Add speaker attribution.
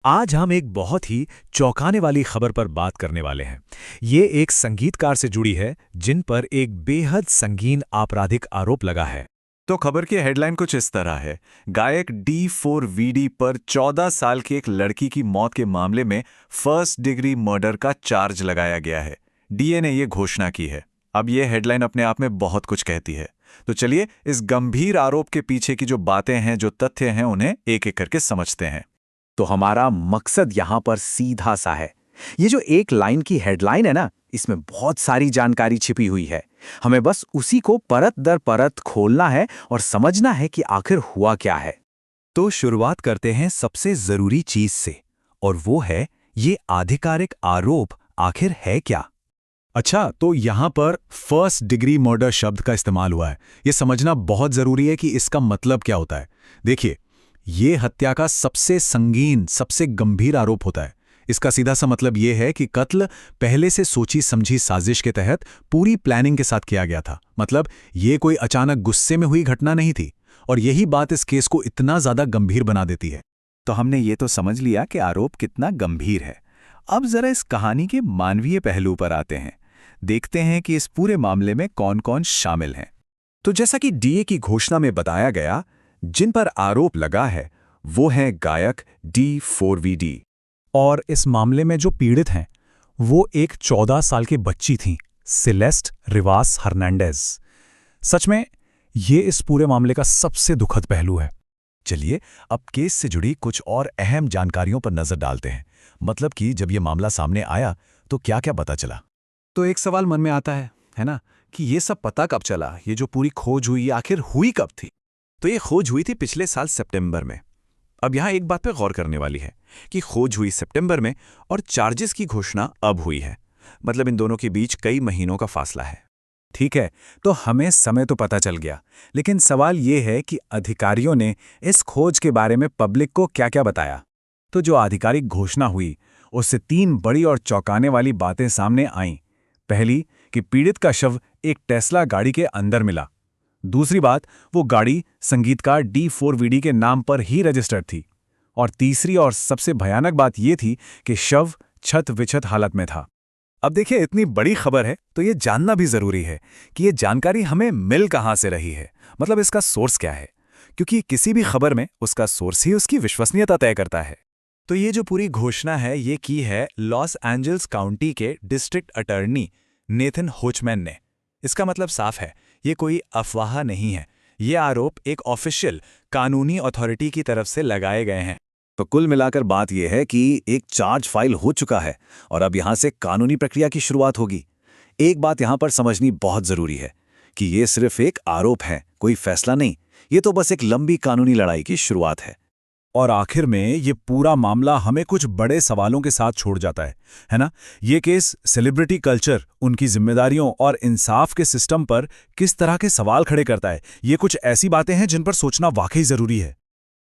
Speaker 1: आज हम एक बहुत ही चौंकाने वाली खबर पर बात करने वाले हैं। ये एक संगीतकार से जुड़ी है जिन पर एक बेहद संगीन आपराधिक आरोप लगा है।
Speaker 2: तो खबर की हेडलाइन कुछ इस तरह है। गायक D4VD पर 14 साल की एक लड़की की मौत के मामले में फर्स्ट डिग्री मर्डर का चार्ज लगाया गया है। डीए ने ये घोषणा की है। अब ये हेडलाइन अपने आप में बहुत कुछ कहती है। तो चलिए इस गंभीर आरोप के पीछे की जो बातें हैं, जो तथ्य हैं, उन्हें एक एक करके समझते हैं।
Speaker 3: तो हमारा मकसद यहां पर सीधा सा है। ये जो एक लाइन की हेडलाइन है ना, इसमें बहुत सारी जानकारी छिपी हुई है। हमें बस उसी को परत दर परत खोलना है और समझना है कि आखिर हुआ क्या है।
Speaker 1: तो शुरुआत करते हैं सबसे जरूरी चीज से, और वो है ये आधिकारिक आरोप आखिर है क्या। अच्छा, तो यहां पर फर्स्ट डिग्री मर्डर शब्द का इस्तेमाल हुआ है। ये समझना बहुत जरूरी है कि इसका मतलब क्या होता है। देखिए, ये हत्या का सबसे संगीन, सबसे गंभीर आरोप होता है। इसका सीधा सा मतलब ये है कि कत्ल पहले से सोची समझी साजिश के तहत पूरी प्लानिंग के साथ किया गया था। मतलब ये कोई अचानक गुस्से में हुई घटना नहीं थी, और यही बात इस केस को इतना ज्यादा गंभीर बना देती है।
Speaker 2: तो हमने ये तो समझ लिया कि आरोप कितना गंभीर है। अब जरा इस कहानी के मानवीय पहलू पर आते हैं। देखते हैं कि इस पूरे मामले में कौन कौन शामिल हैं।
Speaker 3: तो जैसा कि डीए की घोषणा में बताया गया, जिन पर आरोप लगा है वो है गायक D4VD।
Speaker 1: और इस मामले में जो पीड़ित हैं वो एक 14 साल की बच्ची थीं, सेलेस्ट रिवास हर्नांडेज। सच में ये इस पूरे मामले का सबसे दुखद पहलू है।
Speaker 3: चलिए अब केस से जुड़ी कुछ और अहम जानकारियों पर नजर डालते हैं। मतलब कि जब ये मामला सामने आया तो क्या क्या पता चला।
Speaker 2: तो एक सवाल मन में आता है ना, कि ये सब पता कब चला? ये जो पूरी खोज हुई आखिर हुई कब थी? तो ये खोज हुई थी पिछले साल सितंबर में। अब यहाँ एक बात पे गौर करने वाली है कि खोज हुई सितंबर में और चार्जेस की घोषणा अब हुई है। मतलब इन दोनों के बीच कई महीनों का फासला है।
Speaker 3: ठीक है, तो हमें समय तो पता चल गया, लेकिन सवाल ये है कि अधिकारियों ने इस खोज के बारे में पब्लिक को क्या-क्या बताया। तो जो आधिकारिक घोषणा हुई उससे 3 बड़ी और चौंकाने वाली बातें सामने आईं। पहली, कि पीड़ित का शव एक टेस्ला गाड़ी के अंदर मिला। दूसरी बात, वो गाड़ी संगीतकार D4VD के नाम पर ही रजिस्टर्ड थी। और तीसरी और सबसे भयानक बात ये थी कि शव छत विछत हालत में था।
Speaker 1: अब देखिए, इतनी बड़ी खबर है तो ये जानना भी जरूरी है कि ये जानकारी हमें मिल कहां से रही है। मतलब इसका सोर्स क्या है, क्योंकि किसी भी खबर में उसका सोर्स ही उसकी विश्वसनीयता तय करता है। तो ये जो पूरी घोषणा है ये की है लॉस एंजल्स काउंटी के डिस्ट्रिक्ट अटॉर्नी नेथन होचमैन ने। इसका मतलब साफ है, ये कोई अफवाह नहीं है। ये आरोप एक ऑफिशियल कानूनी अथॉरिटी की तरफ से लगाए गए हैं।
Speaker 3: तो कुल मिलाकर बात यह है कि एक चार्ज फाइल हो चुका है और अब यहां से कानूनी प्रक्रिया की शुरुआत होगी। एक बात यहां पर समझनी बहुत जरूरी है कि ये सिर्फ एक आरोप है, कोई फैसला नहीं। ये तो बस एक लंबी कानूनी लड़ाई की शुरुआत है।
Speaker 1: और आखिर में ये पूरा मामला हमें कुछ बड़े सवालों के साथ छोड़ जाता है ना? ये केस सेलिब्रिटी कल्चर, उनकी जिम्मेदारियों और इंसाफ के सिस्टम पर किस तरह के सवाल खड़े करता है। ये कुछ ऐसी बातें हैं जिन पर सोचना वाकई जरूरी है।